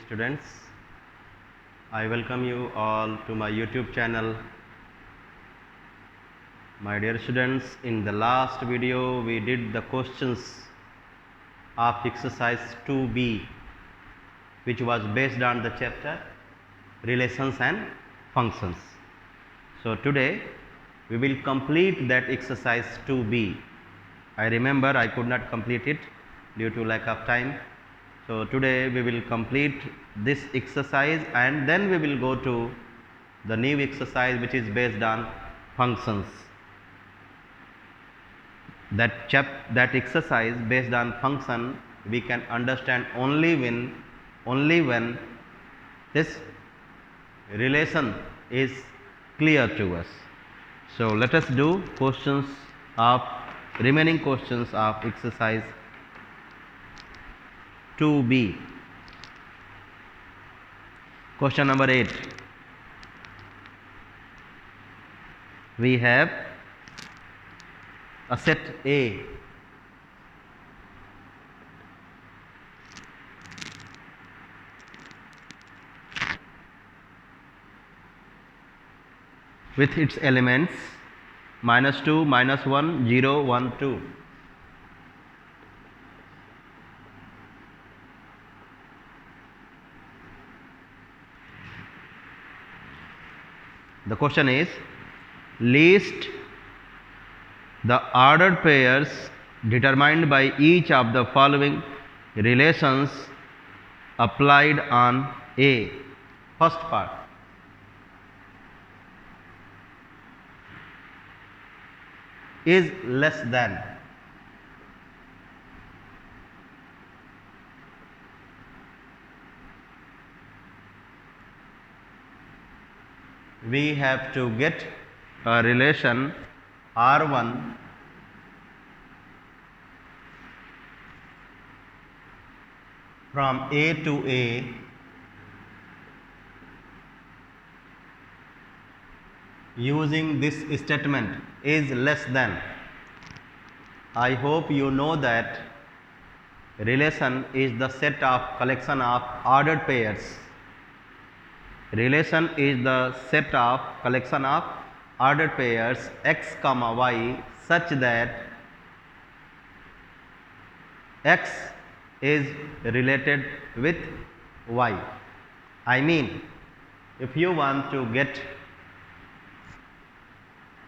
students. I welcome you all to my YouTube channel. My dear students, in the last video we did the questions of exercise 2B, which was based on the chapter relations and functions. So today we will complete that exercise 2B. I remember I could not complete it due to lack of time. So today we will complete this exercise and then we will go to the new exercise which is based on functions. That exercise based on function we can understand only when this relation is clear to us. So let us do remaining questions of exercise 2B. Question number 8. We have a set A with its elements -2, -1, 0, 1, 2. The question is, list the ordered pairs determined by each of the following relations applied on A. First part. Is less than. We have to get a relation R1 from A to A using this statement is less than. I hope you know that relation is the set of collection of ordered pairs. Relation is the set of collection of ordered pairs x comma y such that x is related with y. I mean, if you want to get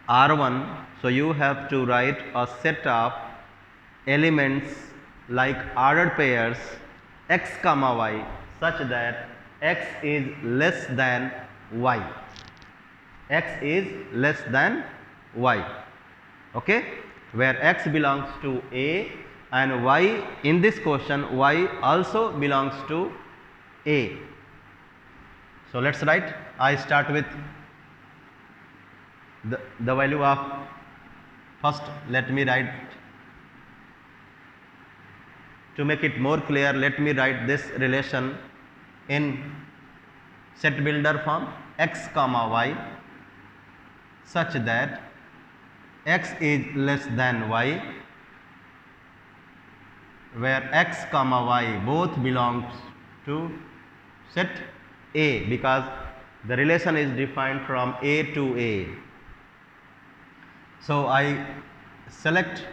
R1, so you have to write a set of elements like ordered pairs x comma y such that x is less than y. X is less than y. Okay? Where x belongs to A and y, in this question y also belongs to A. So let's write. I start with the value of first. Let me write, to make it more clear, let me write this relation in set builder form x comma y such that x is less than y, where x comma y both belongs to set A, because the relation is defined from A to A. So I select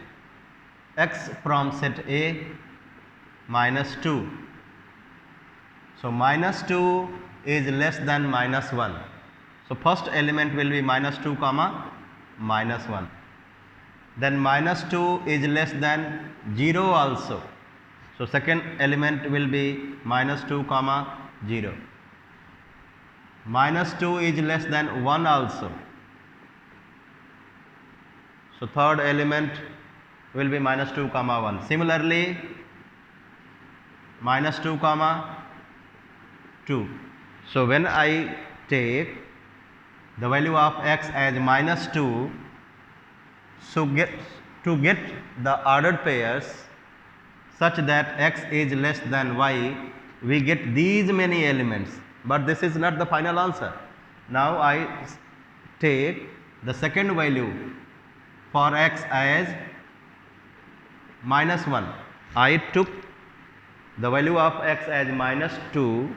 x from set A -2. So -2 is less than -1. So first element will be -2 comma -1. Then -2 is less than 0 also. So second element will be -2 comma 0. -2 is less than 1 also. So third element will be -2 comma 1. Similarly, -2 comma 2. So when I take the value of x as -2, so to get the ordered pairs such that x is less than y, we get these many elements, but this is not the final answer. Now I take the second value for x as -1. I took the value of x as -2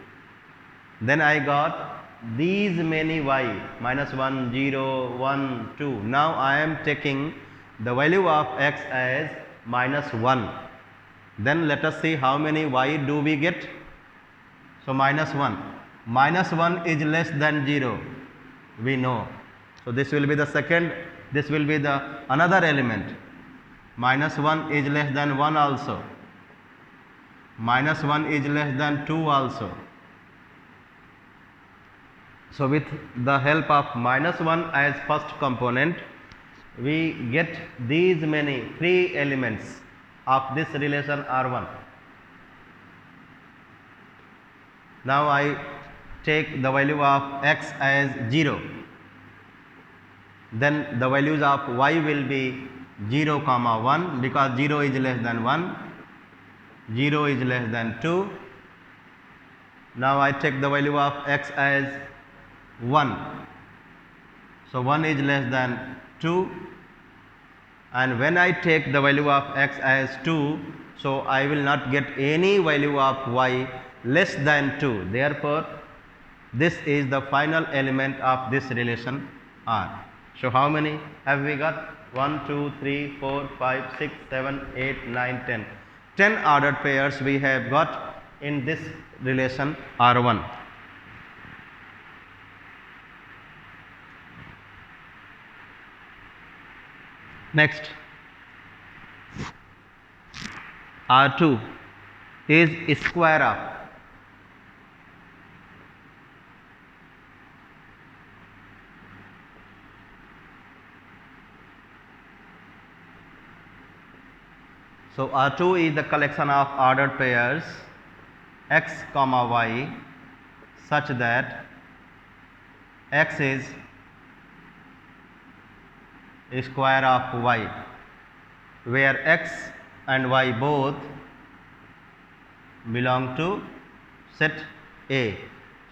Then I got these many y, minus 1, 0, 1, 2. Now I am taking the value of x as minus 1. Then let us see how many y do we get. So minus 1. Minus 1 is less than 0, we know. So this will be the second, this will be the another element. Minus 1 is less than 1 also. Minus 1 is less than 2 also. So with the help of minus 1 as first component, we get these many 3 elements of this relation R1. Now I take the value of x as 0. Then the values of y will be 0, 1 because 0 is less than 1, 0 is less than 2. Now I take the value of x as 1. So 1 is less than 2, and when I take the value of x as 2, so I will not get any value of y less than 2. Therefore, this is the final element of this relation R. So how many have we got? 1, 2, 3, 4, 5, 6, 7, 8, 9, 10. 10 ordered pairs we have got in this relation R1. Next, R2 is square of so R2 is the collection of ordered pairs x comma y such that x is square of y, where x and y both belong to set A.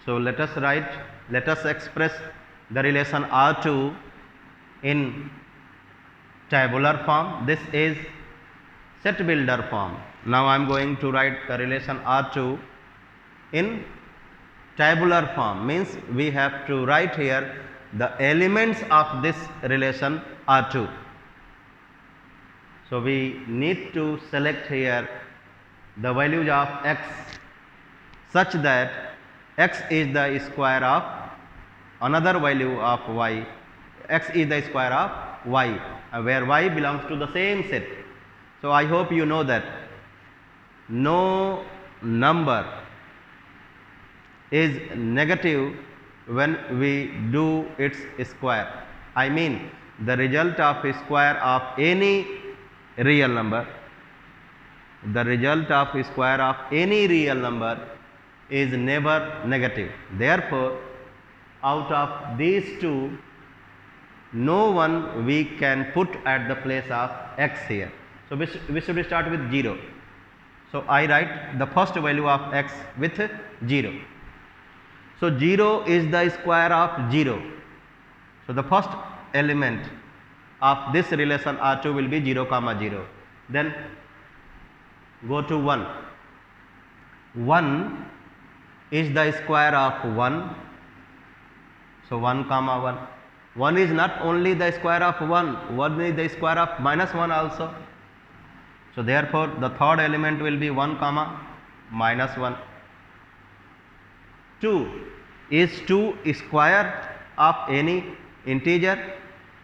So let us express the relation R2 in tabular form. This is set builder form. Now I am going to write the relation R2 in tabular form, means we have to write here the elements of this relation R2. So we need to select here the values of x such that x is the square of another value of y, x is the square of y, where y belongs to the same set. So I hope you know that no number is negative when we do its square. I mean the result of square of any real number, the result of square of any real number is never negative. Therefore, out of these two, no one we can put at the place of x here. So we should start with 0. So I write the first value of x with 0. So 0 is the square of 0. So the first element of this relation R2 will be 0, 0. Then go to 1. 1 is the square of 1. So 1, 1. 1 is not only the square of 1, 1 is the square of minus 1 also. So therefore the third element will be 1, minus 1. 2 is 2 square of any integer?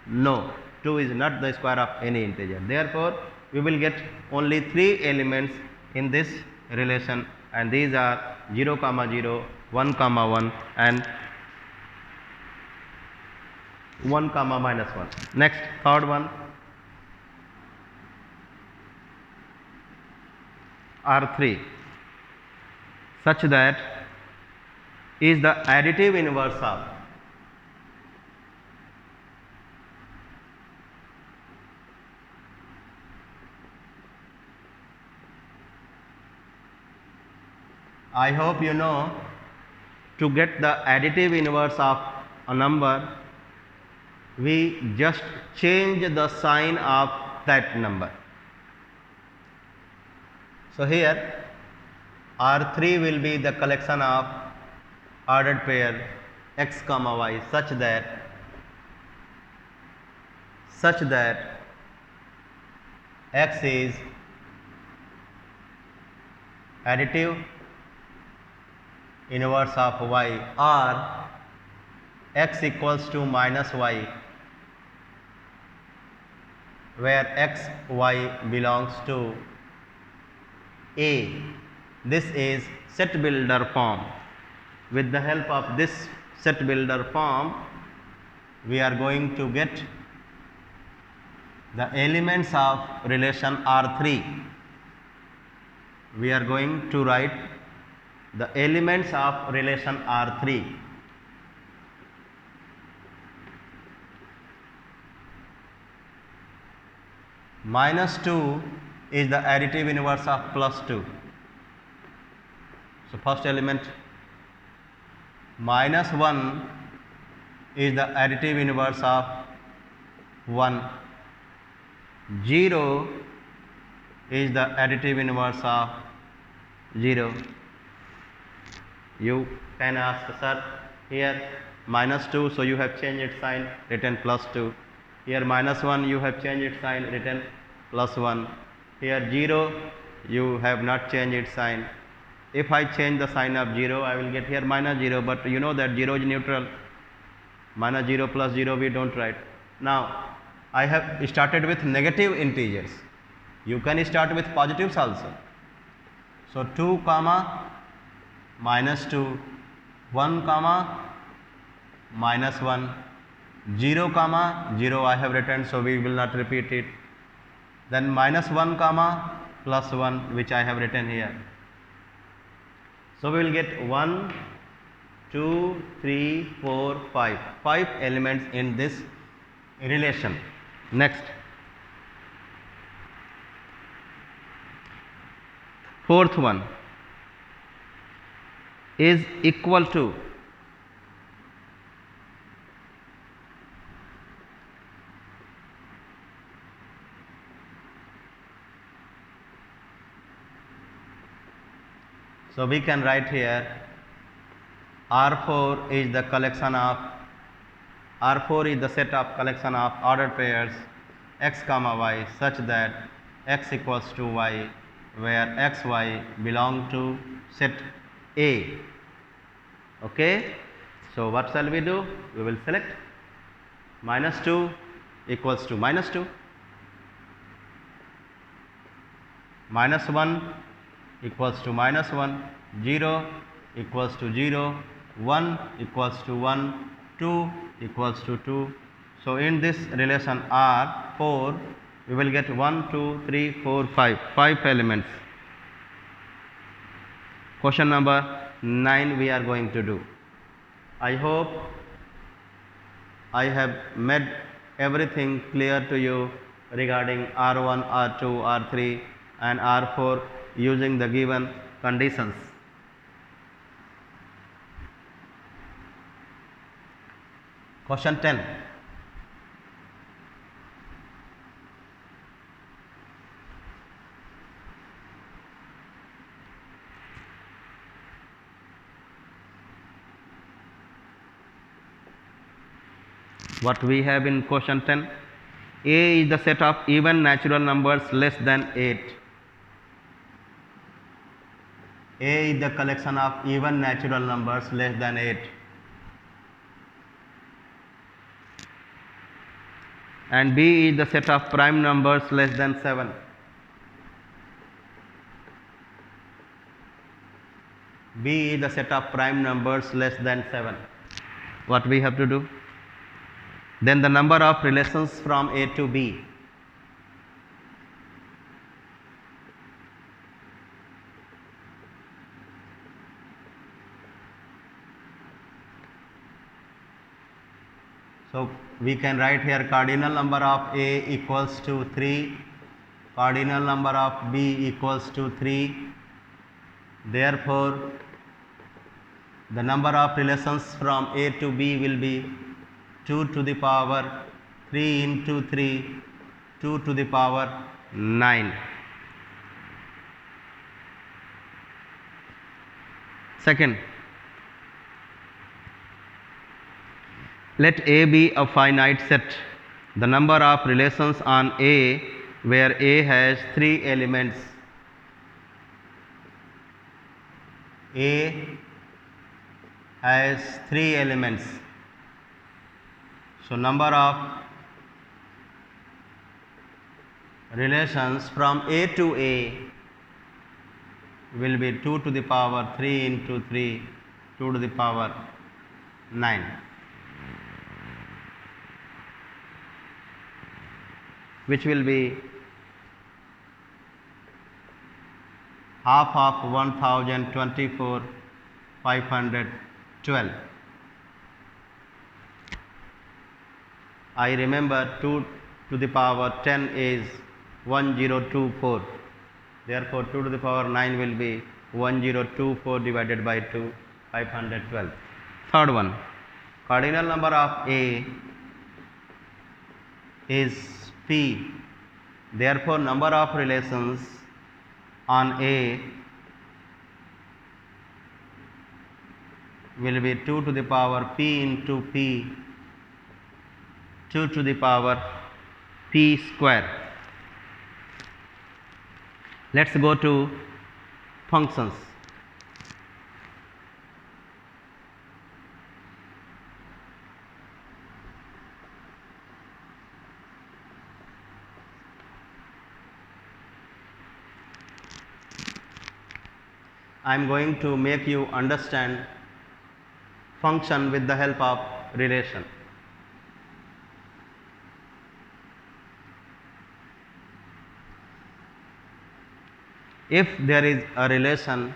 No, 2 is not the square of any integer. Therefore we will get only 3 elements in this relation, and these are 0, 0, 1, 1 and 1, minus 1. Next, third one, R3 such that is the additive inverse of I hope you know, to get the additive inverse of a number, we just change the sign of that number. So here R3 will be the collection of ordered pair x comma y such that x is additive inverse of y, or x equals to minus y, where x, y belongs to A. This is set builder form. With the help of this set builder form, we are going to get the elements of relation R3. We are going to write the elements of relation R3. Minus 2 is the additive inverse of plus 2. So, first element minus 1 is the additive inverse of 1. 0 is the additive inverse of 0. You can ask, sir, here minus 2, so you have changed its sign, written plus 2. Here minus 1, you have changed its sign, written plus 1. Here 0, you have not changed its sign. If I change the sign of 0, I will get here minus 0, but you know that 0 is neutral. Minus 0 plus 0 we don't write. Now, I have started with negative integers. You can start with positives also. So, 2 comma minus 2, 1 comma minus 1, 0 comma 0 I have written, so we will not repeat it. Then minus 1 comma plus 1, which I have written here. So, we will get 1, 2, 3, 4, 5. 5 elements in this relation. Next, fourth one is equal to so we can write here R4 is the collection of R4 is the set of collection of ordered pairs x comma y such that x equals to y, where x, y belong to set A. Okay. So, what shall we do? We will select minus 2 equals to minus 2, minus 1 equals to minus 1, 0 equals to 0, 1 equals to 1, 2 equals to 2. So, in this relation R4, we will get 1, 2, 3, 4, 5, 5 elements. Question number 9 we are going to do. I hope I have made everything clear to you regarding R1, R2, R3 and R4 using the given conditions. Question 10. What we have in question 10? A is the set of even natural numbers less than 8. A is the collection of even natural numbers less than 8. And B is the set of prime numbers less than 7. B is the set of prime numbers less than 7. What we have to do? Then the number of relations from A to B. So, we can write here cardinal number of A equals to 3, cardinal number of B equals to 3. Therefore, the number of relations from A to B will be 2 to the power 3 into 3, 2 to the power 9. Second, Let A be a finite set. The number of relations on A where A has three elements. A has three elements. So number of relations from A to A will be 2 to the power 3 into 3, 2 to the power 9, which will be half of 1024, 512. I remember 2 to the power 10 is 1024. Therefore, 2 to the power 9 will be 1024 divided by 2, 512. Third one, cardinal number of A is P. Therefore, number of relations on A will be 2 to the power P into P, 2 to the power P square. Let's go to functions. I am going to make you understand function with the help of relation. If there is a relation,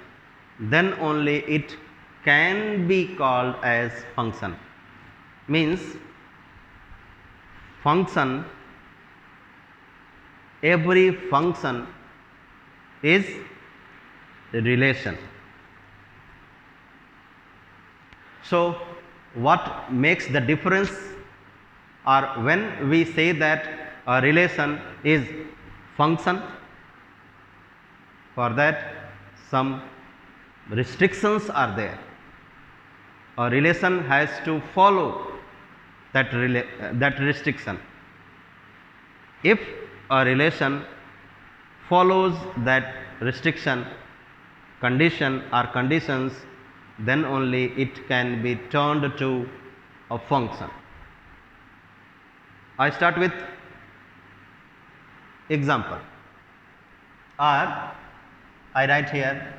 then only it can be called as function. Means function, every function is relation. So what makes the difference, or when we say that a relation is function, for that some restrictions are there. A relation has to follow that restriction. If a relation follows that restriction, condition or conditions, then only it can be turned to a function. I start with example, or I write here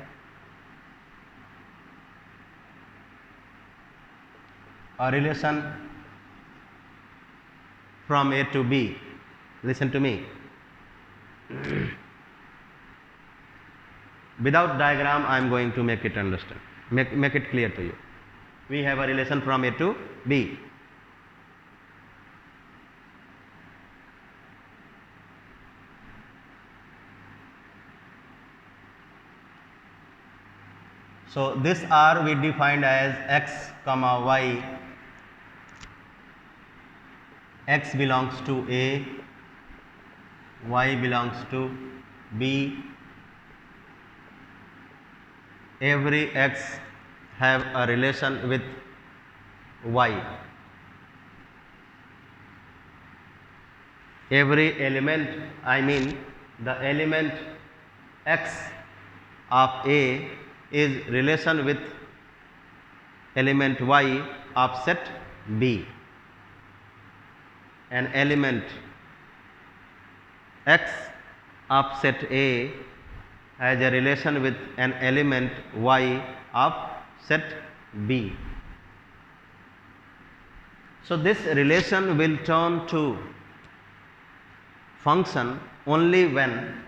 a relation from A to B. Listen to me. Without diagram, I am going to make it understand, make it clear to you. We have a relation from A to B. So this R we defined as x comma y. X belongs to A, y belongs to B. Every x have a relation with y. Every element, I mean the element x of A is relation with element y of set B. An element x of set A has a relation with an element y of set B. So this relation will turn to function only when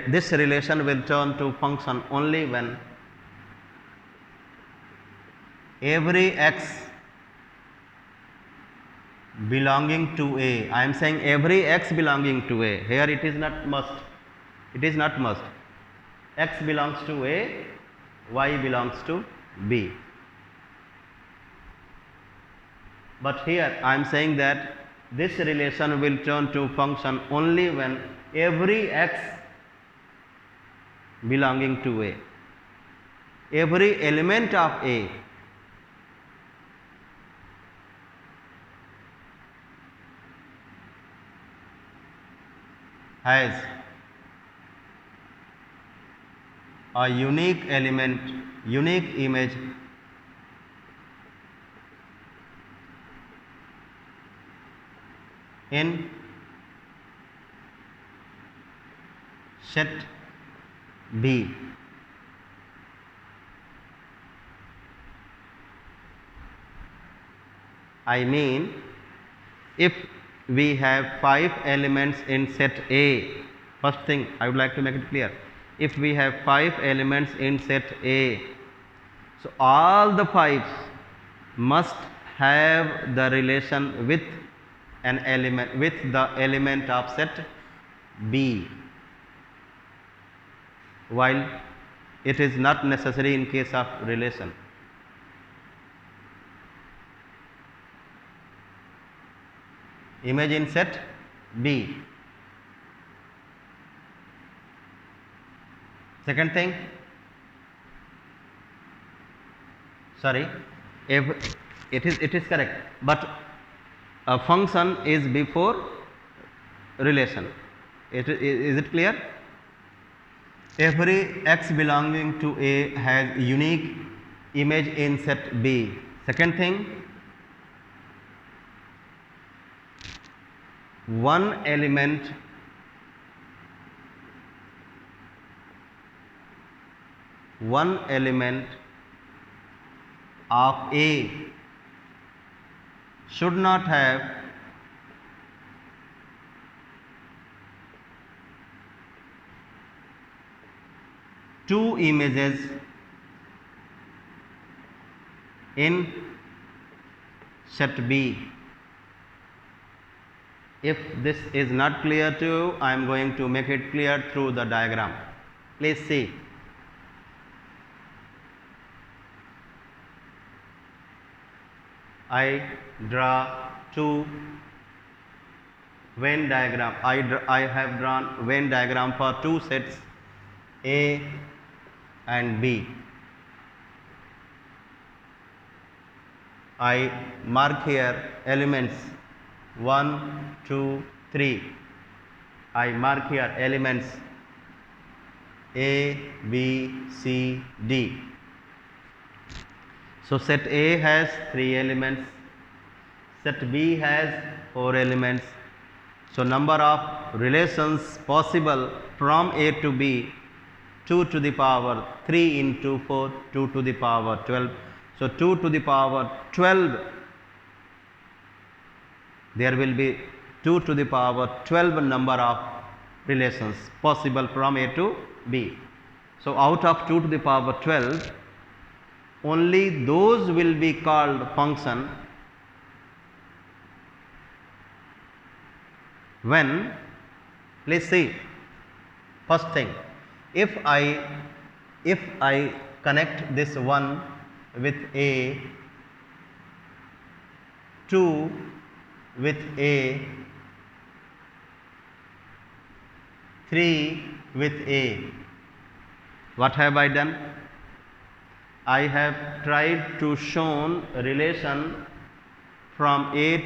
this relation will turn to function only when every x belonging to A. I am saying every x belonging to A. Here it is not must. It is not must. X belongs to A, y belongs to B. But here I am saying that this relation will turn to function only when every x belonging to A. every element of A has a unique element, unique image in set B. I mean, if we have 5 elements in set A, first thing I would like to make it clear, if we have 5 elements in set A, so all the 5 must have the relation with an element, with the element of set B, while it is not necessary in case of relation. Image in set B. Second thing, sorry, if it is correct, but a function is before relation. Is it clear? Every x belonging to A has unique image in set B. Second thing, one element of A should not have two images in set B. If this is not clear to you, I am going to make it clear through the diagram. Please see. I draw two Venn diagram. I have drawn Venn diagram for two sets A and B. I mark here elements 1, 2, 3. I mark here elements A, B, C, D. So set A has 3 elements, set B has 4 elements. So number of relations possible from A to B, 2 to the power 3 into 4, 2 to the power 12. So 2 to the power 12, there will be 2 to the power 12 number of relations possible from A to B. So out of 2 to the power 12, only those will be called function when, let's see, first thing, if I connect this 1 with A, 2 with A, 3 with A, what have I done? I have tried to show a relation from A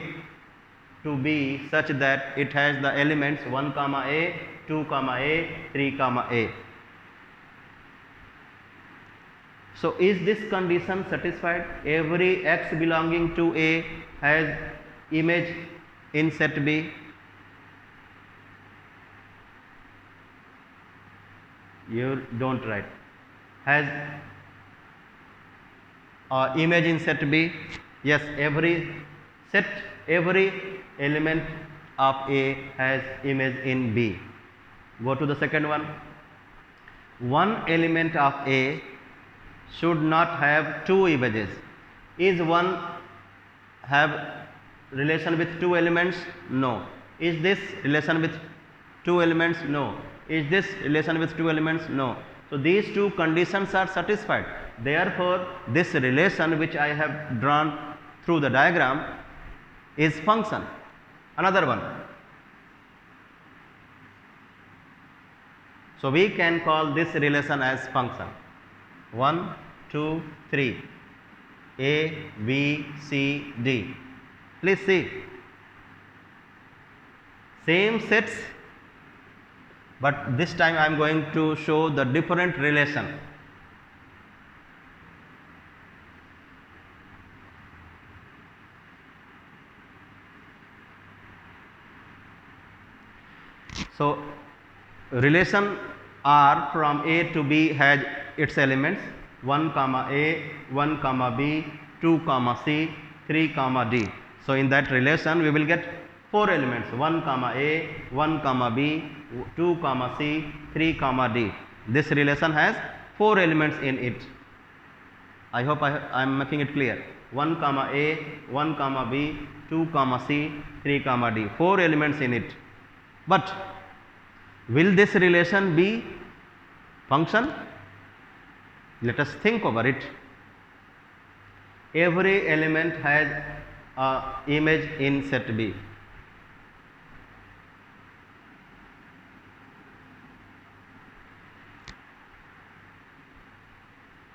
to B such that it has the elements 1 comma A, 2 comma A, 3 comma A. So is this condition satisfied? Every x belonging to A has image in set B. You don't write. Has image in set B. Yes, every element of A has image in B. Go to the second one. One element of A should not have two images. Is one have relation with two elements? No. Is this relation with two elements? No. Is this relation with two elements? No. So these two conditions are satisfied. Therefore, this relation which I have drawn through the diagram is function. Another one. So we can call this relation as function. 1, 2, 3. A, B, C, D. Please see. Same sets, but this time I am going to show the different relation. So, relation R from A to B has its elements 1 comma A, 1 comma B, 2 comma C, 3 comma D. So, in that relation we will get 4 elements 1 comma A, 1 comma B, 2 comma C, 3 comma D. This relation has 4 elements in it. I hope I am making it clear. 1 comma A, 1 comma B, 2 comma C, 3 comma D. 4 elements in it. But will this relation be function? Let us think over it. Every element has an image in set B.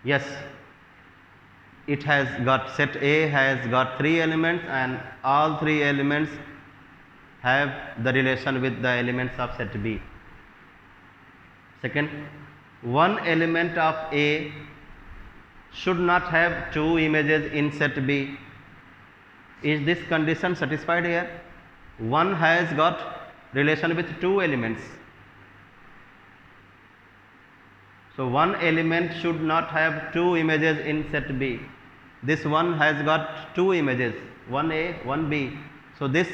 Yes, it has got set A has got 3 elements and all 3 elements have the relation with the elements of set B. Second, one element of A should not have 2 images in set B. Is this condition satisfied here? One has got relation with 2 elements. So, one element should not have 2 images in set B. This one has got 2 images, one A, one B. So, this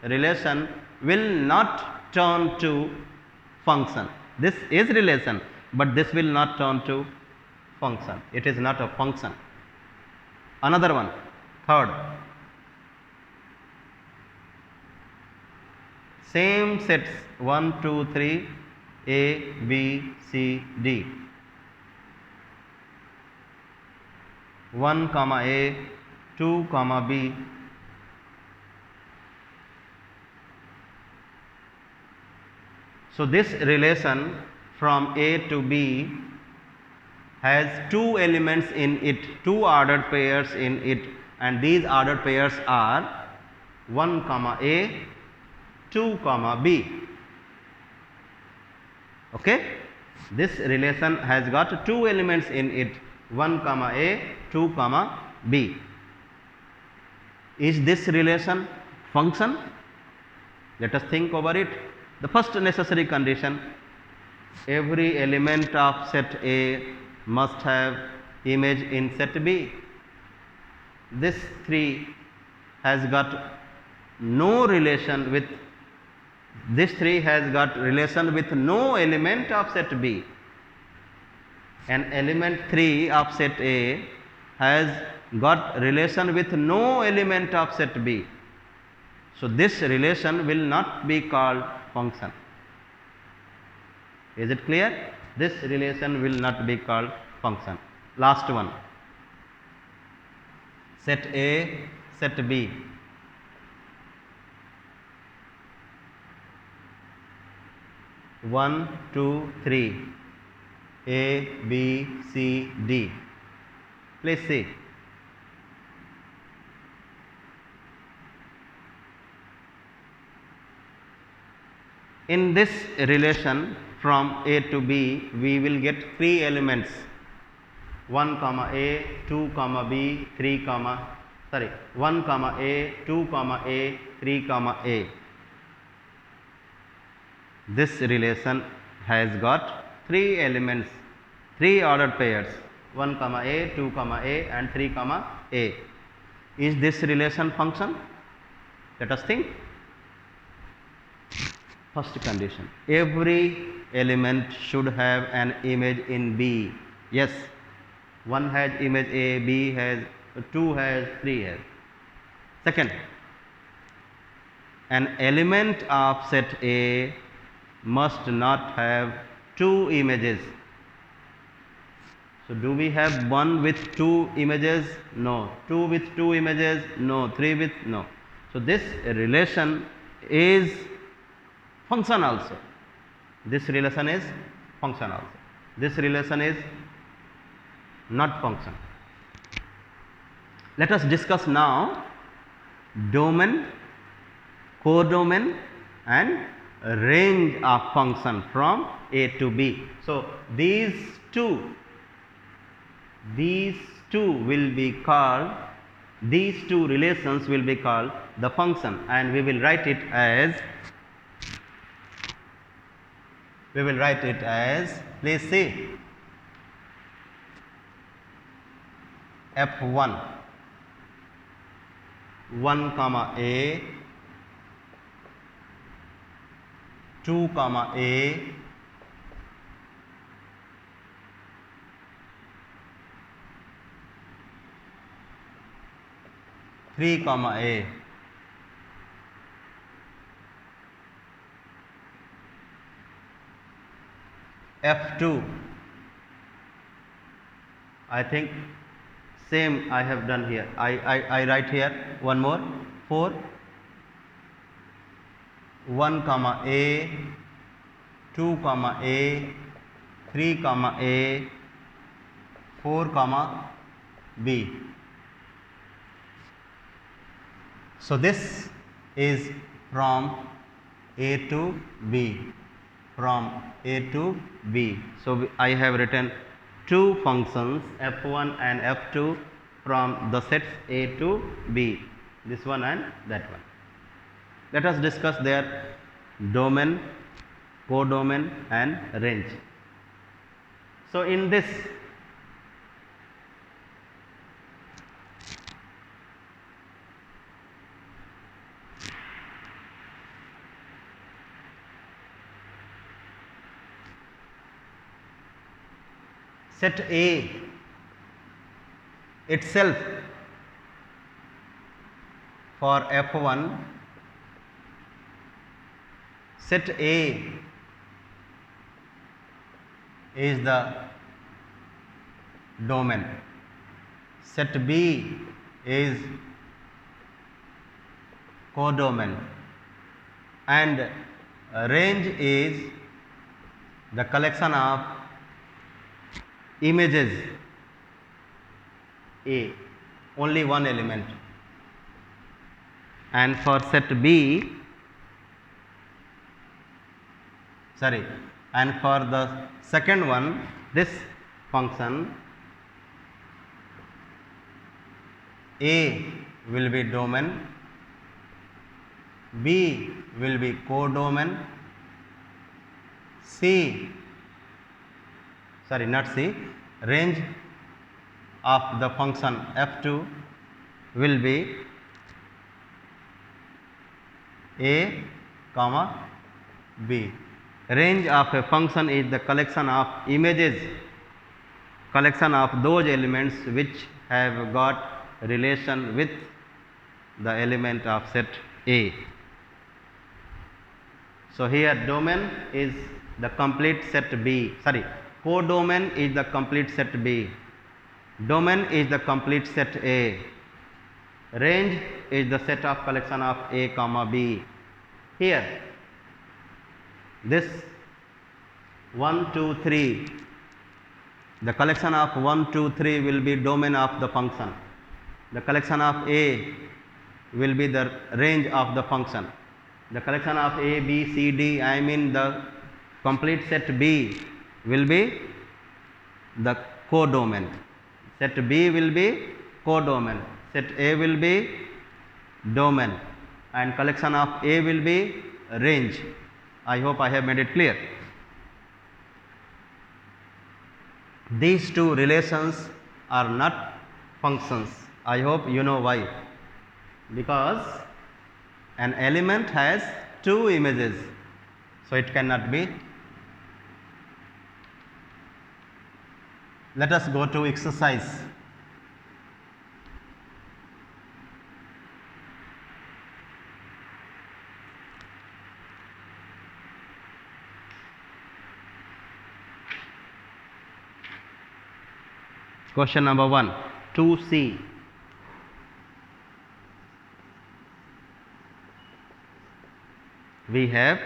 relation will not turn to function. This is relation, but this will not turn to function. It is not a function. Another one, third. Same sets 1, 2, 3, A, B, C, D. 1 comma A, 2 comma B, so this relation from A to B has 2 elements in it, 2 ordered pairs in it, and these ordered pairs are 1 comma A, 2 comma B. Okay? This relation has got 2 elements in it, 1 comma A, 2 comma B. Is this relation function? Let us think over it. The first necessary condition, every element of set A must have image in set B. This 3 has got no relation with, this 3 has got relation with no element of set B. And element 3 of set A has got relation with no element of set B. So, this relation will not be called function. Is it clear? This relation will not be called function. Last one, set A, set B. One, two, three, A, B, C, D. Please see. In this relation from A to B, we will get 3 elements 1 comma A, 2 comma B, 3 comma, 1 comma A, 2 comma A, 3 comma A. This relation has got 3 elements, 3 ordered pairs 1 comma A, 2 comma A and 3 comma A. Is this relation function? Let us think. First condition, every element should have an image in B. Yes, 1 has image A, B has, 2 has, 3 has. Second, an element of set A must not have 2 images. So, do we have 1 with 2 images? No. 2 with 2 images? No. 3 with, no. So, this relation is function also. This relation is function also. This relation is not function. Let us discuss now domain, codomain and range of function from A to B. So, these two will be called, these two relations will be called the function, and we will write it as, please see, f1 1 comma a, 2 comma a, 3 comma a, f2, I think same I have done here. I write here one more, 4, 1 comma a, 2 comma a, 3 comma a, 4 comma b. So, this is from A to B, from A to B. So, I have written two functions f1 and f2 from the sets A to B, this one and that one. Let us discuss their domain, codomain and range. So, in this set A itself for f1, set A is the domain, set B is codomain and range is the collection of images A, only one element, and for set B, and for the second one, this function A will be domain, B will be codomain, range of the function f2 will be A comma B. Range of a function is the collection of images, collection of those elements which have got relation with the element of set A. So, here domain is the complete set B, codomain is the complete set B, domain is the complete set A, range is the set of collection of A comma B. Here this 1, 2, 3, the collection of 1, 2, 3 will be domain of the function, the collection of A will be the range of the function, the collection of A, B, C, D, I mean the complete set B will be the codomain, set B will be codomain, set A will be domain and collection of A will be range. I hope I have made it clear. These two relations are not functions. I hope you know why. Because an element has two images, so it cannot be. Let us go to exercise. Question number 1, 2C. We have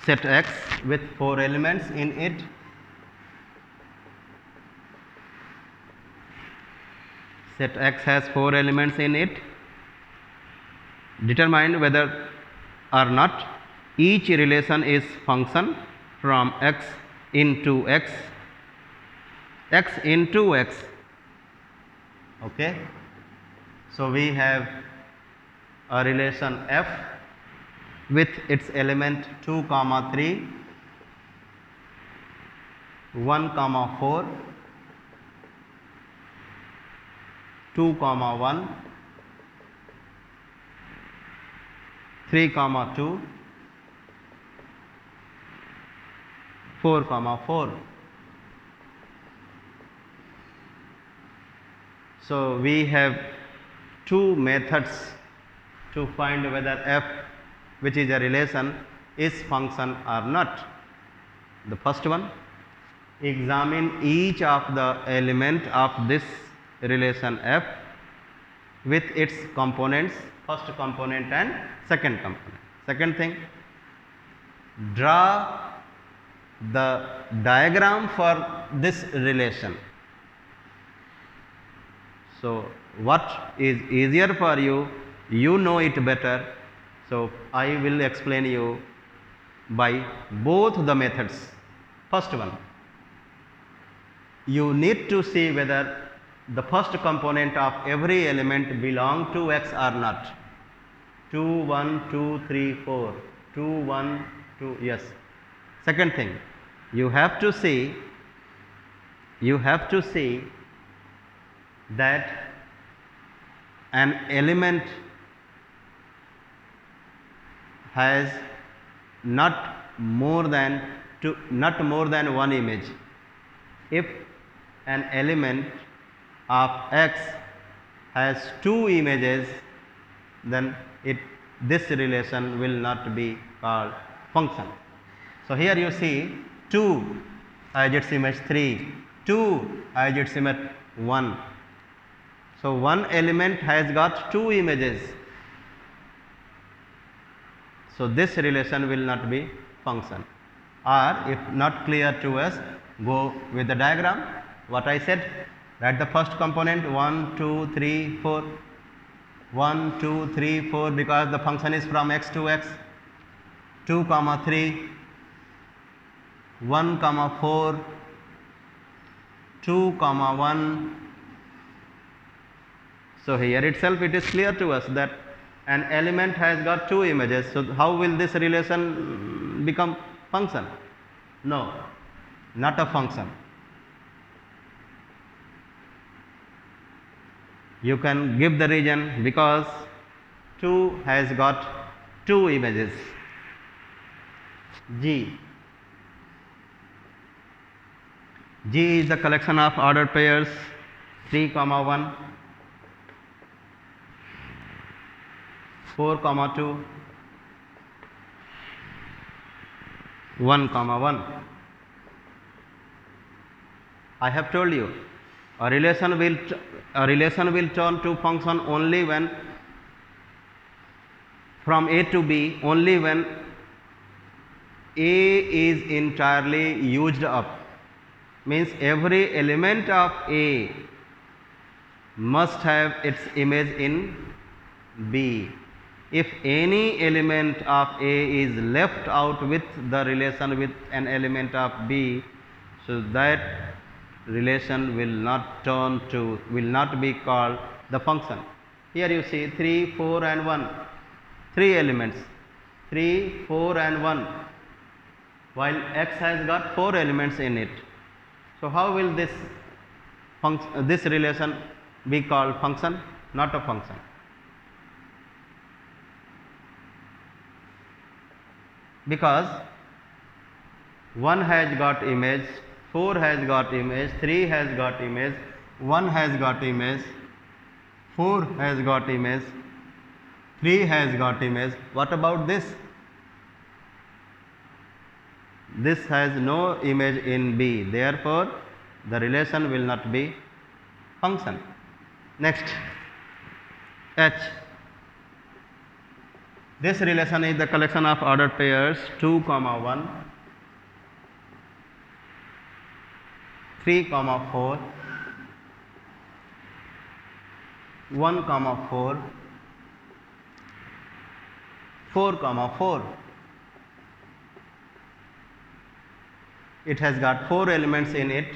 set X with 4 elements in it. Set X has 4 elements in it. Determine whether or not each relation is function from X into X, X into X. Okay. So we have a relation F with its element 2, 3, 1, 4, 2, 1, 3, 2, 4, 4. So we have two methods to find whether F, which is a relation, is function or not. The first one, examine each of the element of this relation F with its components, first component and second component. Second thing, draw the diagram for this relation. So what is easier for you, you know it better. So I will explain you by both the methods. First one, you need to see whether the first component of every element belong to X or not. 2, 1, 2, 3, 4, 2, 1, 2, yes. Second thing, you have to see that an element has not more than one image. If an element of X has 2 images, then this relation will not be called function. So here you see 2 has its image 3, 2 has its image 1. So one element has got 2 images. So this relation will not be function. Or if not clear to us, go with the diagram. What I said, write the first component 1, 2, 3, 4. 1, 2, 3, 4 because the function is from X to X. 2, 3, 1, 4, 2, 1. So here itself it is clear to us that an element has got 2 images. So how will this relation become function? No, not a function. You can give the reason because 2 has got 2 images. G is the collection of ordered pairs 3, 1, 4, 2, 1, 1. I have told you a relation will turn to function only when from A to B, only when A is entirely used up. Means every element of A must have its image in B. If any element of A is left out with the relation with an element of B, so that relation will not be called the function. Here you see 3, 4 and 1, 3 elements, 3, 4 and 1, while X has got 4 elements in it. So how will this relation be called function? Not a function. Because 1 has got image, 4 has got image, 3 has got image, 1 has got image, 4 has got image, 3 has got image. What about this? This has no image in B, therefore the relation will not be function. Next, H. This relation is the collection of ordered pairs 2, 1, 3, 4, 1, 4, 4, 4. It has got 4 elements in it.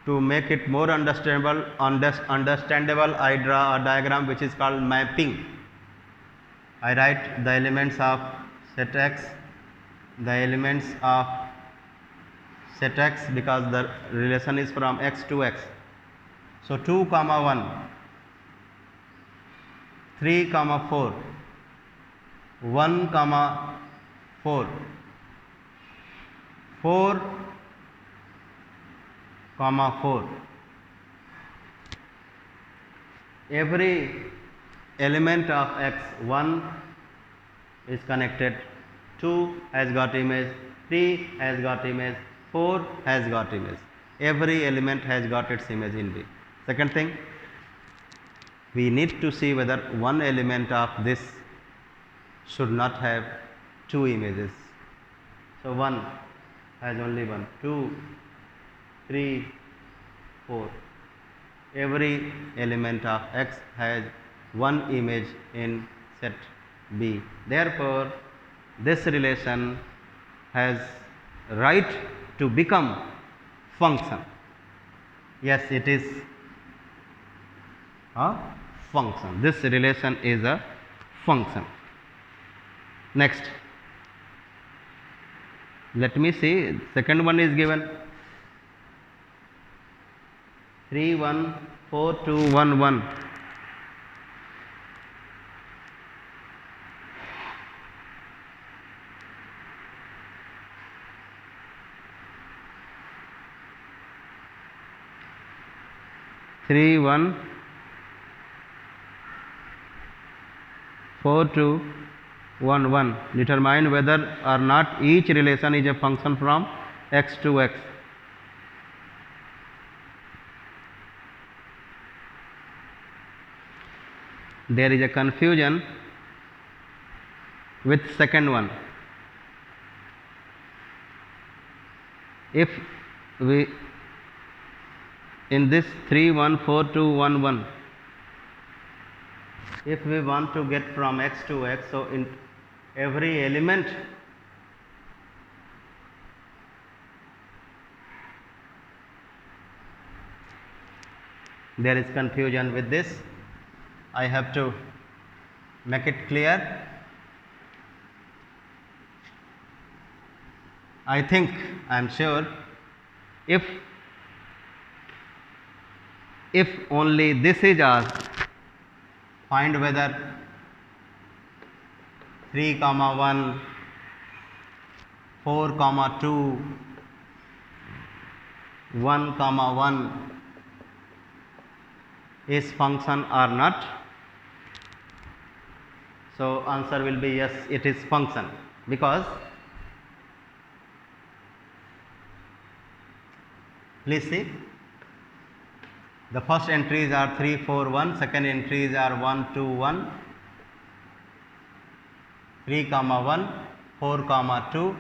To make it more understandable, I draw a diagram which is called mapping. I write the elements of set X, the elements of set X, because the relation is from X to X. So 2, 1, 3, 4, 1, 4, 4, 4. Every element of X, 1 is connected, 2 has got image, 3 has got image, 4 has got image. Every element has got its image in V. Second thing, we need to see whether one element of this should not have 2 images. So 1 has only 1, 2, 3, 4. Every element of X has one image in set B. Therefore, this relation has right to become function. Yes, it is a function. This relation is a function. Next, let me see. Second one is given 3, 1, 4, 2, 1, 1. Three, 1, 4, 2, 1, 1. Determine whether or not each relation is a function from X to X. There is a confusion with second one. If we in this 3, 1, 4, 2, 1, 1, if we want to get from X to X, so in every element there is confusion with this. I have to make it clear. I think, I am sure, if only this is asked, find whether 3, 1, 4, 2, 1, 1 is function or not. So answer will be yes, it is function, because please see, the first entries are 3, 4, 1, second entries are 1, 2, 1, 3, 1, 4, 2,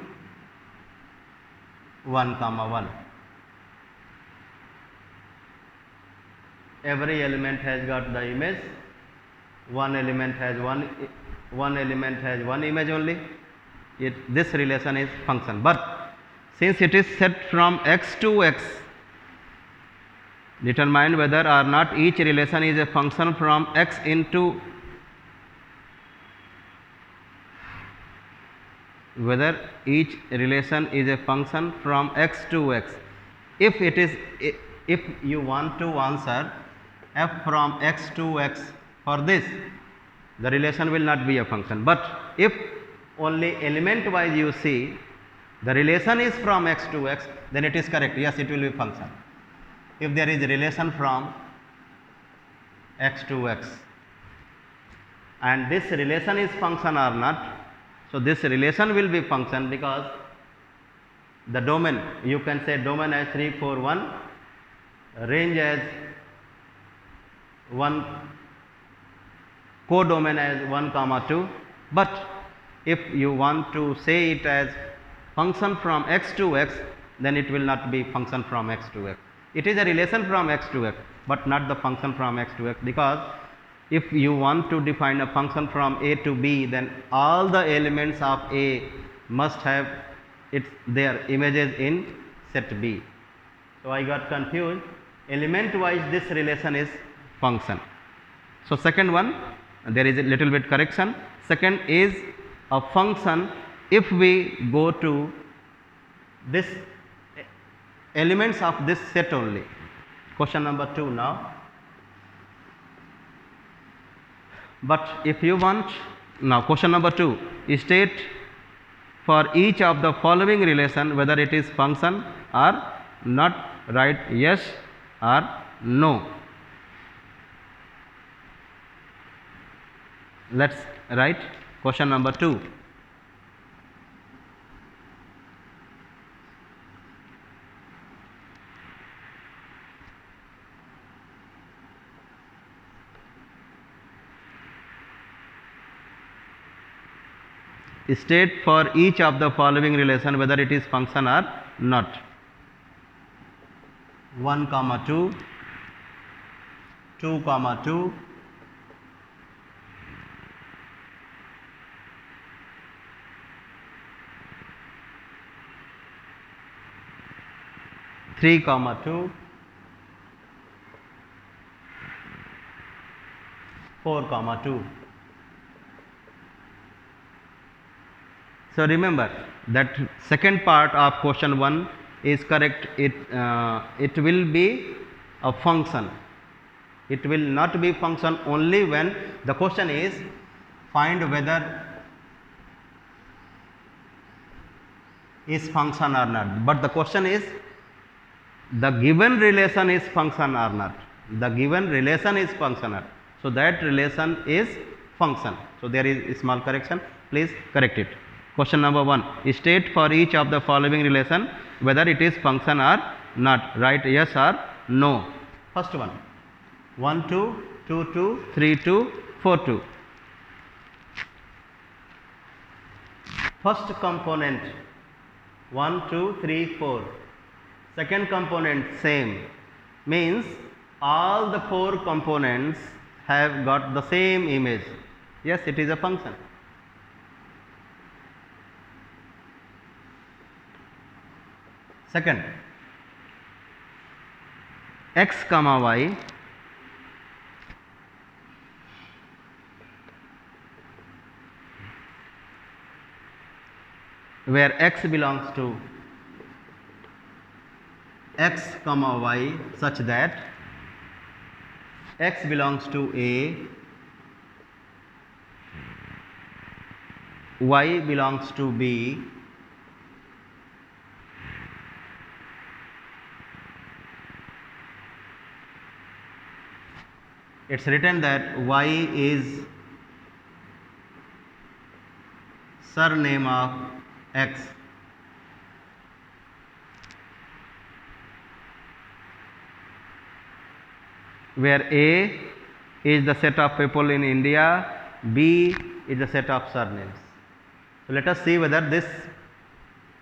1, 1. Every element has got the image. One element has one image only. This relation is function. But since it is set from X to X, determine whether or not each relation is a function from X into whether each relation is a function from X to X. If it is, if you want to answer f from X to X for this, the relation will not be a function. But if only element wise you see the relation is from X to X, then it is correct. Yes, it will be function. If there is a relation from X to X and this relation is function or not, so this relation will be function, because the domain, you can say domain as 3, 4, 1, range as 1, codomain as 1 comma 2, but if you want to say it as function from x to x, then it will not be function from x to x. It is a relation from x to x, but not the function from x to x, because if you want to define a function from a to b, then all the elements of a must have their images in set b. So I got confused. Element wise this relation is function. So second one, there is a little bit correction. Second is a function if we go to this elements of this set only. Question number 2 now. But if you want, now question number 2, state for each of the following relation whether it is function or not, write yes or no. Let's write question number 2. State for each of the following relation whether it is function or not. 1 comma 2, 2 comma 2, 3 comma 2, 4 comma 2. So remember that second part of question 1 is correct. It will be a function. It will not be function only when the question is find whether is function or not. But the question is the given relation is function or not. The given relation is function or not. So that relation is function. So there is a small correction. Please correct it. Question number 1, state for each of the following relation whether it is function or not, write yes or no. First one, 1 2, 2 2, 3 2, 4 2. First component 1 2 3 4. Second component same, means all the 4 components have got the same image. Yes, it is a function. Second, x comma y where x belongs to x comma y such that x belongs to A, y belongs to B, it's written that y is surname of x. Where A is the set of people in India, B is the set of surnames. So let us see whether this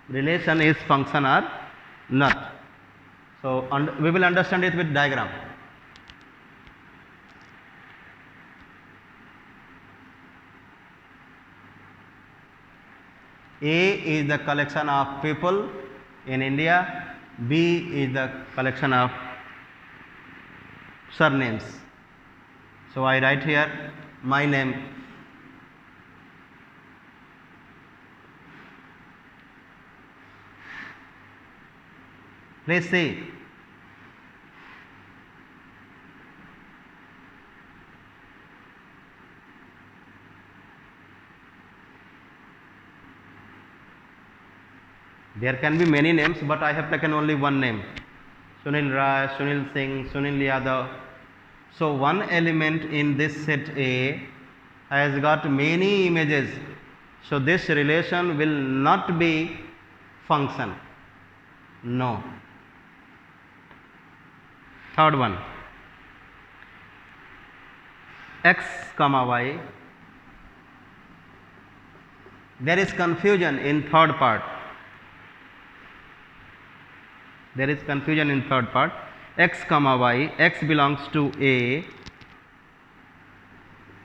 relation is function or not. So we will understand it with diagram. A is the collection of people in India, B is the collection of surnames. So I write here my name, please see. There can be many names, but I have taken only one name, Sunil Rai, Sunil Singh, Sunil Yadav. So one element in this set A has got many images. So this relation will not be function. No. Third one, x comma y. There is confusion in third part. There is confusion in third part. X comma y, x belongs to A.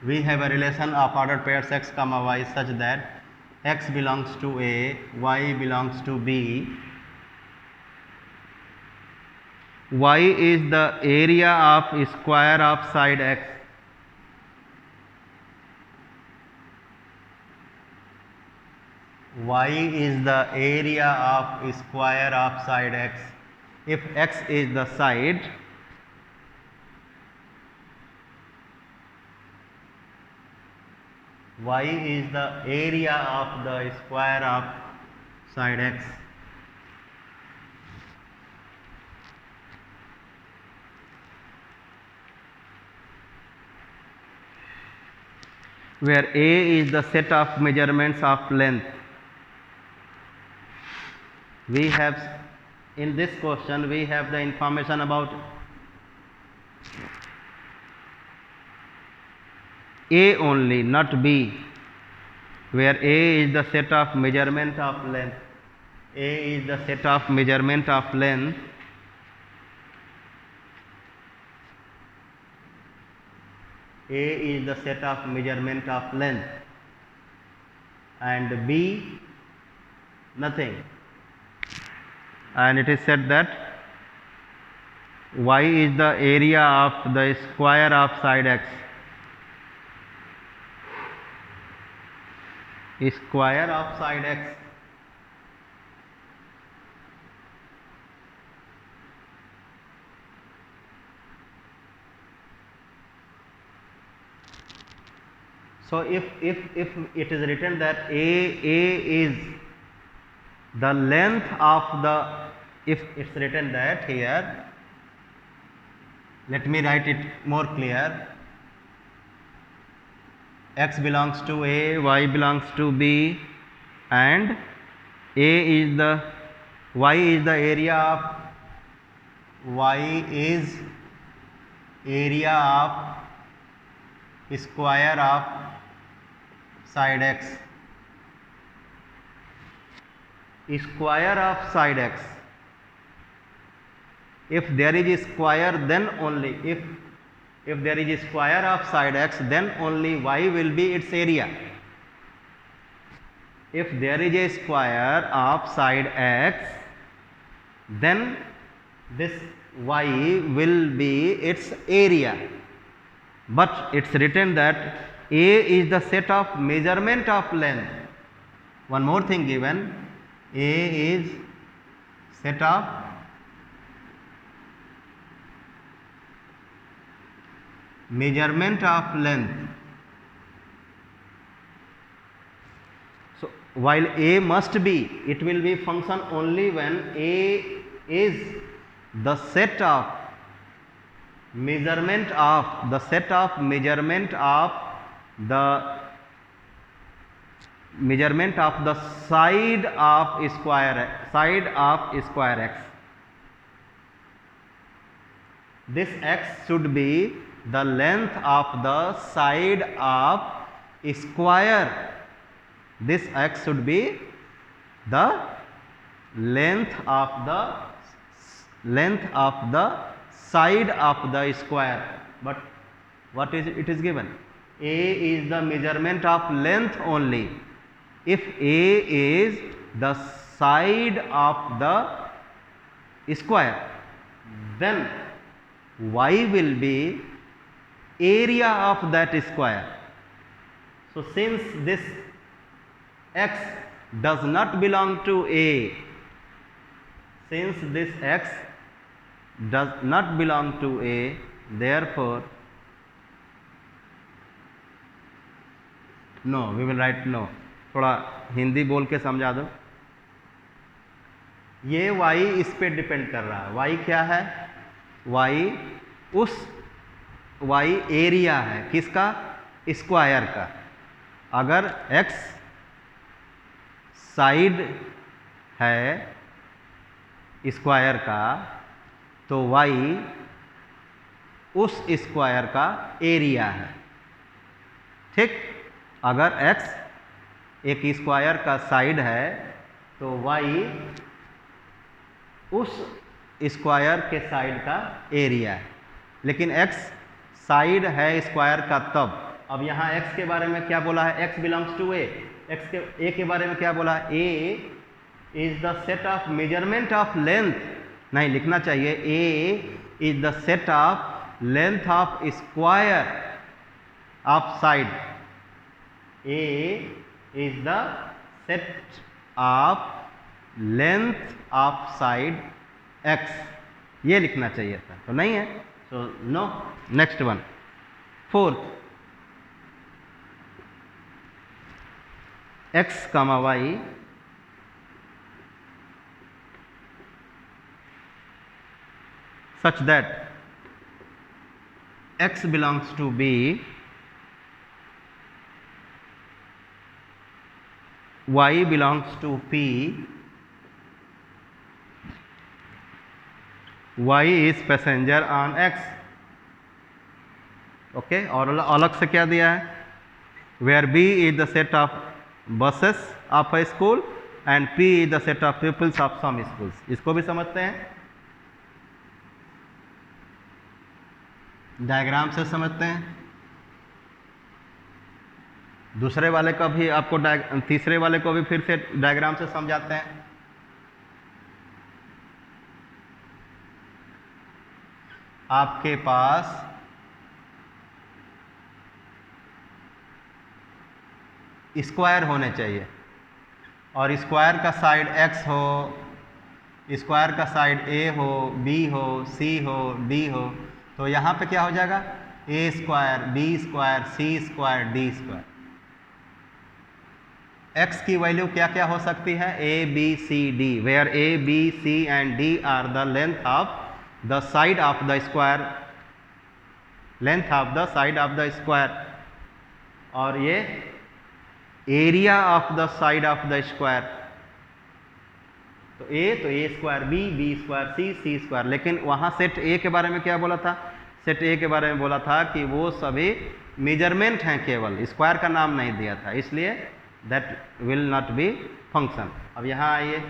We have a relation of ordered pairs x comma y such that x belongs to A, y belongs to B. Y is the area of square of side x. Y is the area of square of side x. If x is the side, y is the area of the square of side x. Where A is the set of measurements of length. We have, in this question, we have the information about A only, not B. Where A is the set of measurement of length. A is the set of measurement of length. A is the set of measurement of length, and B nothing. And it is said that y is the area of the square of side x. Square of side x. So if it is written that A is the length of the, if it's written that here, let me write it more clear. X belongs to A, y belongs to B, and A is the, y is the area of, y is area of square of side x. Square of side x. If there is a square, then only, if there is a square of side x, then only y will be its area. If there is a square of side x, then this y will be its area. But it's written that A is the set of measurement of length. One more thing given, A is set of measurement of length. So while A must be, it will be function only when A is the set of measurement of, the set of measurement of the measurement of the side of square x. This x should be the length of the side of square. This x should be the length of the side of the square. But what is it is given? A is the measurement of length only. If A is the side of the square, then y will be area of that square. So since this x does not belong to A, since this x does not belong to A, therefore no, we will write no. थोड़ा हिंदी बोल के समझा दो. ये y इस पे depend कर रहा है. y क्या है? y उस y एरिया है किसका? स्क्वायर का. अगर x साइड है स्क्वायर का, तो y उस स्क्वायर का एरिया है. ठीक, अगर x एक स्क्वायर का साइड है तो y उस स्क्वायर के साइड का एरिया है, लेकिन x साइड है स्क्वायर का तब। अब यहाँ x के बारे में क्या बोला है, x belongs to a, x के a के बारे में क्या बोला है, a is the set of measurement of length, नहीं लिखना चाहिए a is the set of length of square of side, a is the set of length of side x, ये लिखना चाहिए था, तो नहीं है, so no. Next one, fourth, x comma y such that x belongs to b, y belongs to p, y is passenger on x. Okay, और अलग से क्या दिया है, where b is the set of buses of a school and p is the set of peoples of some schools. इसको भी समझते हैं, डायग्राम से समझते हैं। दूसरे वाले का भी आपको तीसरे वाले को भी फिर से डायग्राम से समझाते हैं। आपके पास स्क्वायर होने चाहिए और स्क्वायर का साइड x हो, स्क्वायर का साइड a हो, b हो, c हो, d हो, तो यहाँ पे क्या हो जाएगा, a square, b square, c square, d square. x की वैल्यू क्या क्या हो सकती है, a b c d, where a b c and d are the length of the side of the square, length of the side of the square, और ये area of the side of the square, तो a square, b square, c square. लेकिन वहाँ set a के बारे में क्या बोला था, सेट a के बारे में बोला था कि वो सभी मेजरमेंट हैं, केवल स्क्वायर का नाम नहीं दिया था, इसलिए that will not be function. अब यहाँ आइए,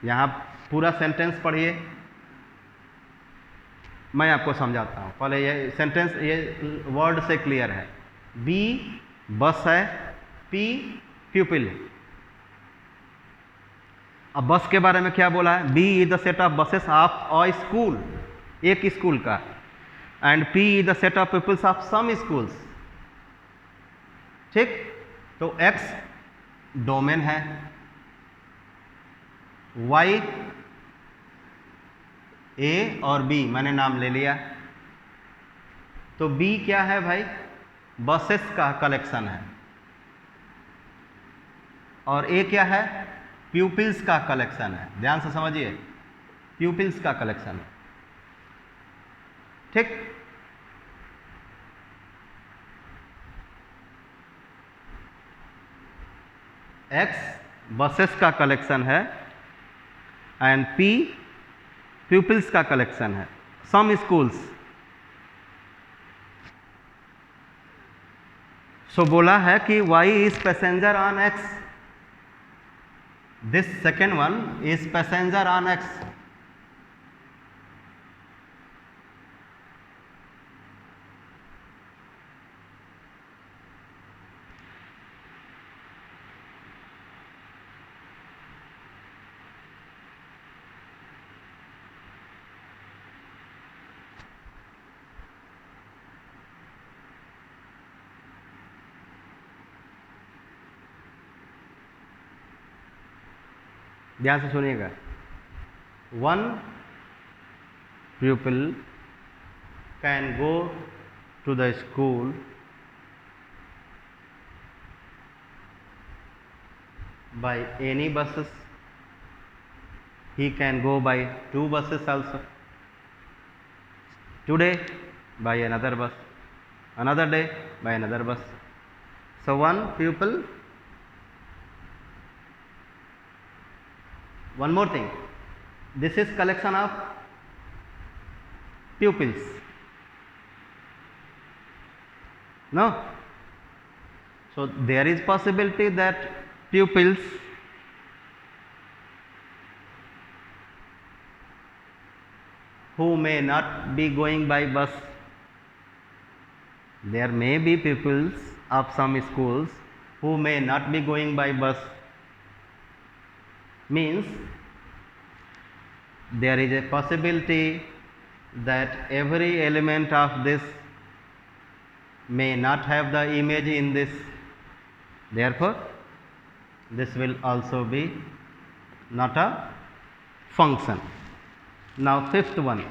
यहाँ पूरा सेंटेंस पढ़िए, मैं आपको समझाता हूँ। पहले ये सेंटेंस, ये वर्ड से क्लियर है, b बस है, p प्यूपिल है। अब बस के बारे में क्या बोला है, b is the set of buses of a school, एक स्कूल का, and p is the set of peoples of some schools. ठीक, तो x डोमेन है, y a और b मैंने नाम ले लिया, तो b क्या है भाई, बसेस का कलेक्शन है, और ए क्या है, प्यूपिल्स का कलेक्शन है। ध्यान से समझिए, प्यूपिल्स का कलेक्शन है। ठीक, एक्स बसेस का कलेक्शन है एंड पी प्यूपिल्स का कलेक्शन है, सम स्कूल्स। सो बोला है कि y is passenger on x, this second one is passenger on x। ध्यान से सुनिएगा, one pupil can go to the school by any buses, he can go by 2 buses also, today by another bus, another day by another bus. So one pupil, one more thing, this is collection of pupils, no, So there is possibility that pupils who may not be going by bus, there may be pupils of some schools who may not be going by bus, means there is a possibility that every element of this may not have the image in this, therefore this will also be not a function. Now fifth one,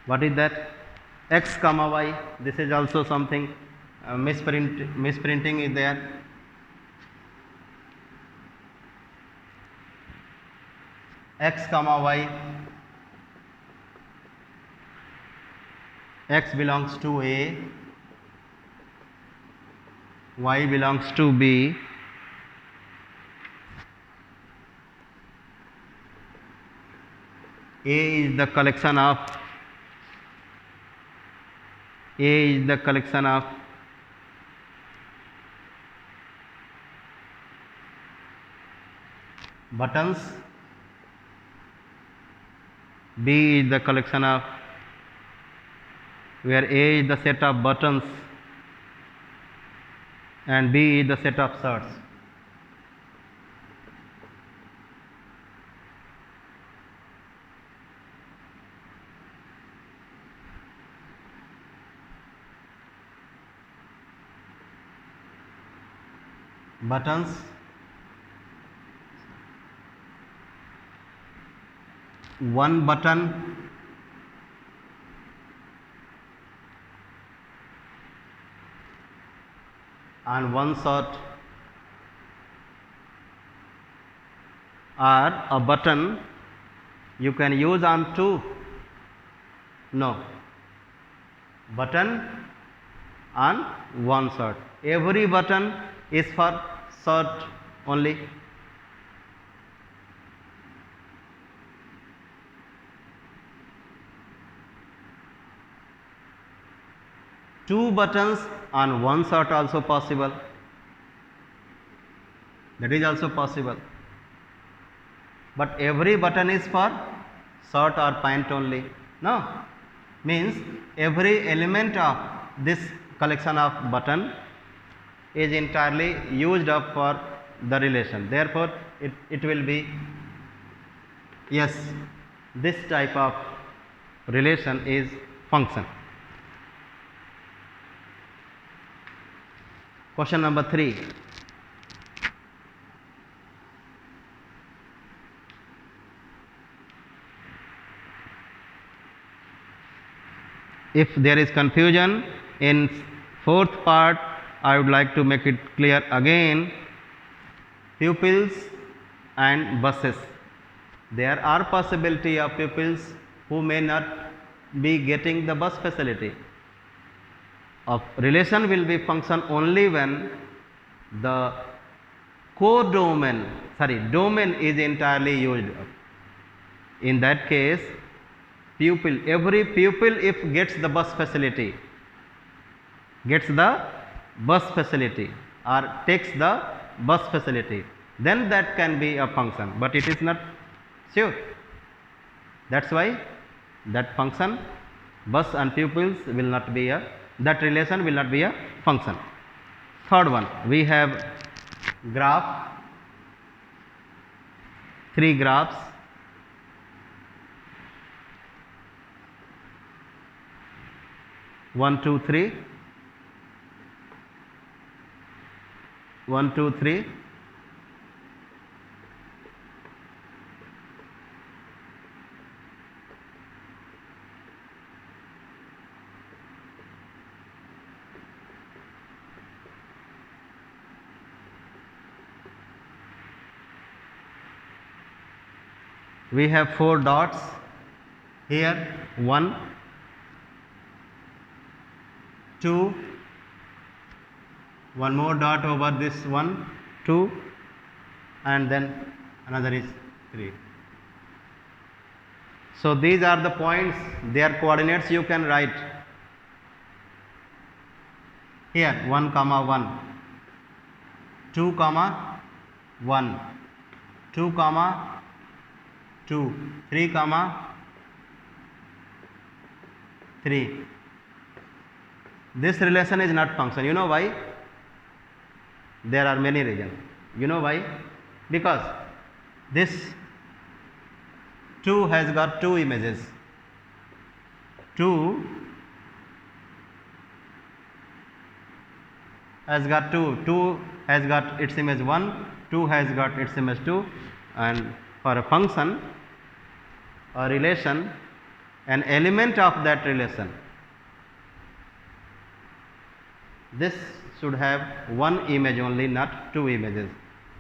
what is that? X comma y, this is also something misprinting is there. X comma y, x belongs to A, y belongs to B, A is the collection of buttons, B is the collection of, where A is the set of buttons and B is the set of shirts. Buttons, one button and one shirt, or a button you can use on two, no, button on one shirt. Every button is for shirt only. Two buttons on one shirt also possible, that is also possible, but every button is for shirt or pant only, no, means every element of this collection of button is entirely used up for the relation, therefore it will be, yes, this type of relation is function. Question number 3. If there is confusion in fourth part, I would like to make it clear again. Pupils and buses. There are possibility of pupils who may not be getting the bus facility. Of relation will be function only when the domain is entirely used up. In that case, every pupil if gets the bus facility or takes the bus facility, then that can be a function, but it is not sure. That's why that function, bus and pupils, will not be that relation will not be a function. Third one, we have graph, 3 graphs. One, two, three. 1, 2, 3. We have 4 dots here, 1, 2, one more dot over this 1, 2, and then another is 3. So these are the points, their coordinates you can write. here 1 comma 1, 2 comma 1, 2 comma 2, 3 comma 3. This relation is not function. You know why? There are many reasons. You know why? Because this 2 has got 2 images. 2 has got 2. 2 has got its image 1, 2 has got its image 2, and for a function, a relation, an element of that relation, this should have 1 image only, not 2 images.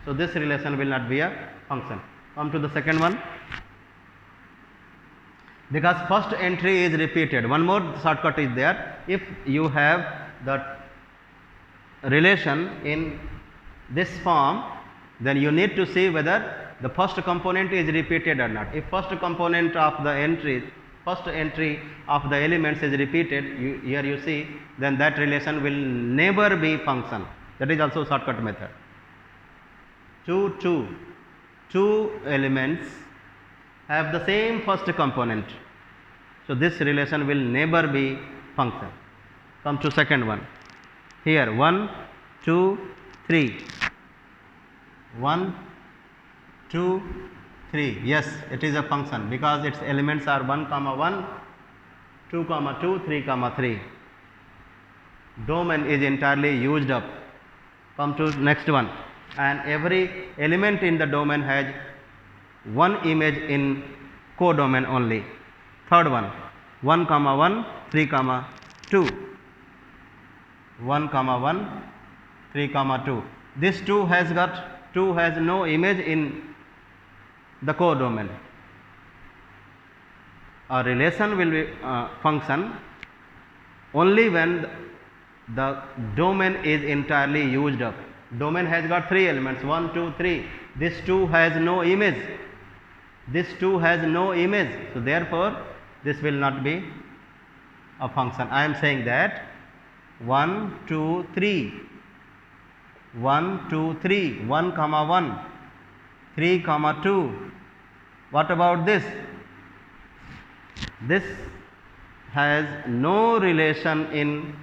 So this relation will not be a function. Come to the second one. Because first entry is repeated, one more shortcut is there. If you have the relation in this form, then you need to see whether the first component is repeated or not. If first component of the entry, first entry of the elements is repeated, here you see, then that relation will never be function. That is also shortcut method. 2 elements have the same first component. So this relation will never be function. Come to second one. Here 1, 2, 3. 1, 2, 3. Yes, it is a function because its elements are 1 comma 1, 2 comma 2, 3 comma 3. Domain is entirely used up. Come to next one. And every element in the domain has 1 image in codomain only. Third one, 1 comma 1, 3 comma 2. 1 comma 1, 3 comma 2. This 2 has no image in the codomain. A relation will be function only when the domain is entirely used up. Domain has got 3 elements, 1, 2, 3. This 2 has no image. This 2 has no image. So therefore, this will not be a function. I am saying that 1, 2, 3. 1, 2, 3. 1 comma 1. 3 comma 2. What about this? This has no relation in,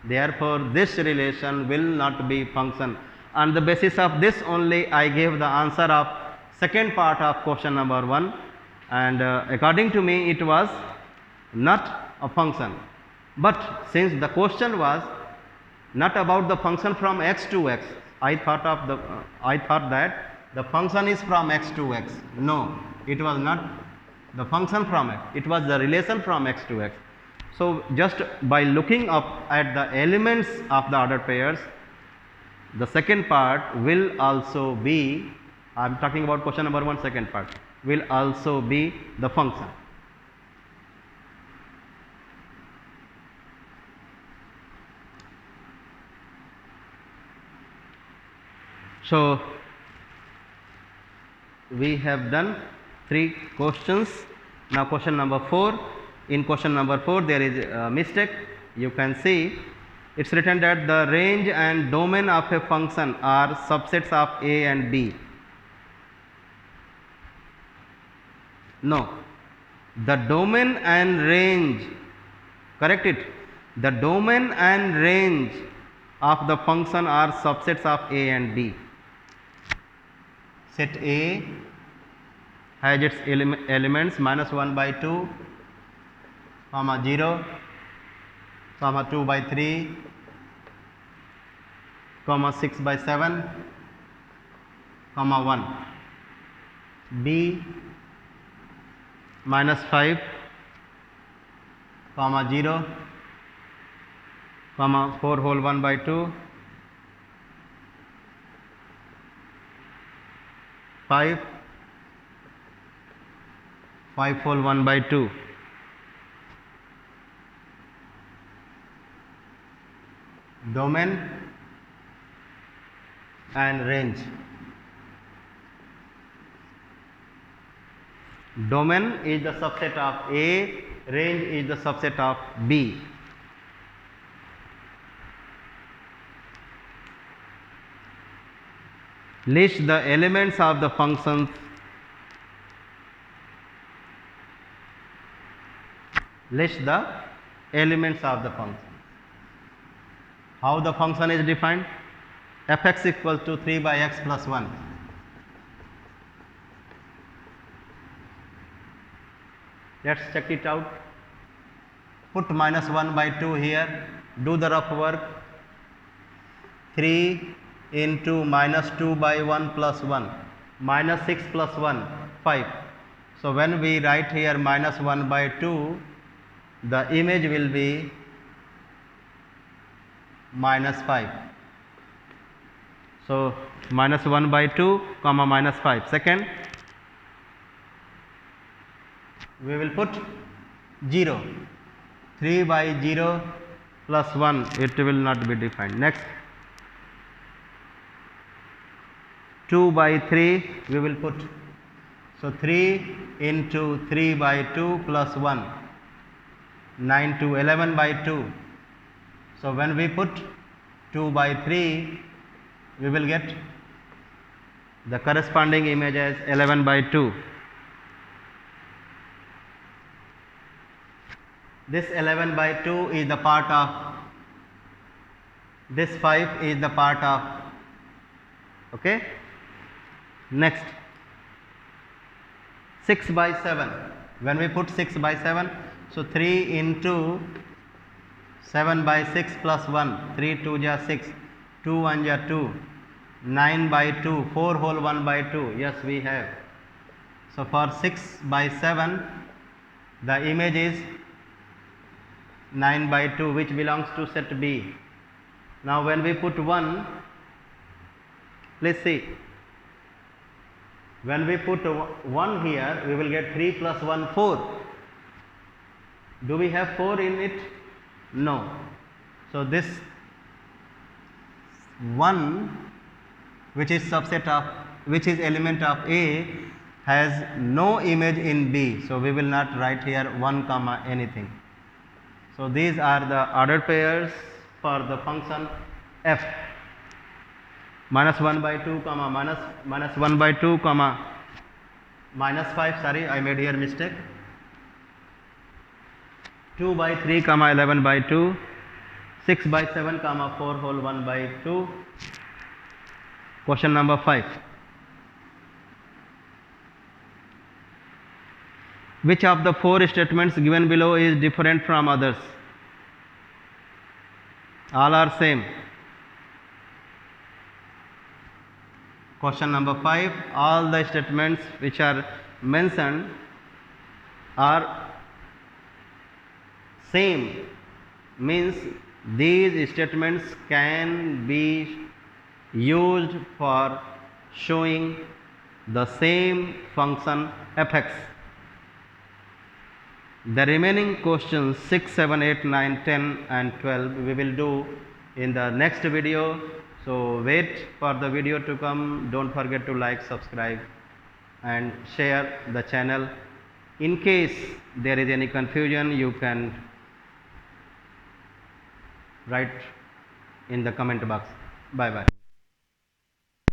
therefore this relation will not be function. On the basis of this only I gave the answer of second part of question number 1, and according to me it was not a function. But since the question was not about the function from x to x, I thought that the function is from x to x. No, it was not the function from x, it was the relation from x to x. So just by looking up at the elements of the ordered pairs, the second part will also be, I am talking about question number 1 second part, will also be the function. So we have done 3 questions. Now question number 4. In question number 4 there is a mistake. You can see it's written that the range and domain of a function are subsets of A and B. No, the domain and range, correct it, the domain and range of the function are subsets of A and B. Set A has its elements minus 1 by 2, comma 0, comma 2 by 3, comma 6 by 7, comma 1. B minus 5, comma 0, comma 4 whole 1 by 2, 5, 5 whole 1 by 2. Domain and range. Domain is the subset of A, range is the subset of B. List the elements of the functions. List the elements of the function. How the function is defined? Fx equals to 3 by x plus 1. Let's check it out. Put minus 1 by 2 here. Do the rough work. 3 into minus 2 by 1 plus 1. Minus 6 plus 1, 5. So when we write here minus 1 by 2, the image will be minus 5. So minus 1 by 2 comma minus 5. Second, we will put 0. 3 by 0 plus 1, it will not be defined. Next, 2 by 3 we will put. So 3 into 3 by 2 plus 1, 9 to 11 by 2. So when we put 2 by 3, we will get the corresponding image as 11 by 2. This 11 by 2 is the part of, this 5 is the part of, okay. Next, 6 by 7. When we put 6 by 7, so 3 into 7 by 6 plus 1, 3 2 ja 6, 2 1 ja 2, 9 by 2, 4 whole 1 by 2, yes we have. So for 6 by 7, the image is 9 by 2, which belongs to set B. Now when we put 1, please see, when we put 1 here, we will get 3 plus 1, 4. Do we have 4 in it? No. So this 1, which is subset of, which is element of A, has no image in B. So we will not write here 1 comma anything. So these are the ordered pairs for the function f. Minus 1 by 2 comma minus 1 by 2 comma minus 5, sorry, I made here mistake. 2 by 3 comma 11 by 2, 6 by 7 comma 4 whole 1 by 2. Question number 5. Which of the 4 statements given below is different from others? All are same. Question number 5. All the statements which are mentioned are same, means these statements can be used for showing the same function fx. The remaining questions 6, 7, 8, 9, 10 and 12 we will do in the next video. So wait for the video to come. Don't forget to like, subscribe and share the channel. In case there is any confusion, you can write in the comment box. Bye bye.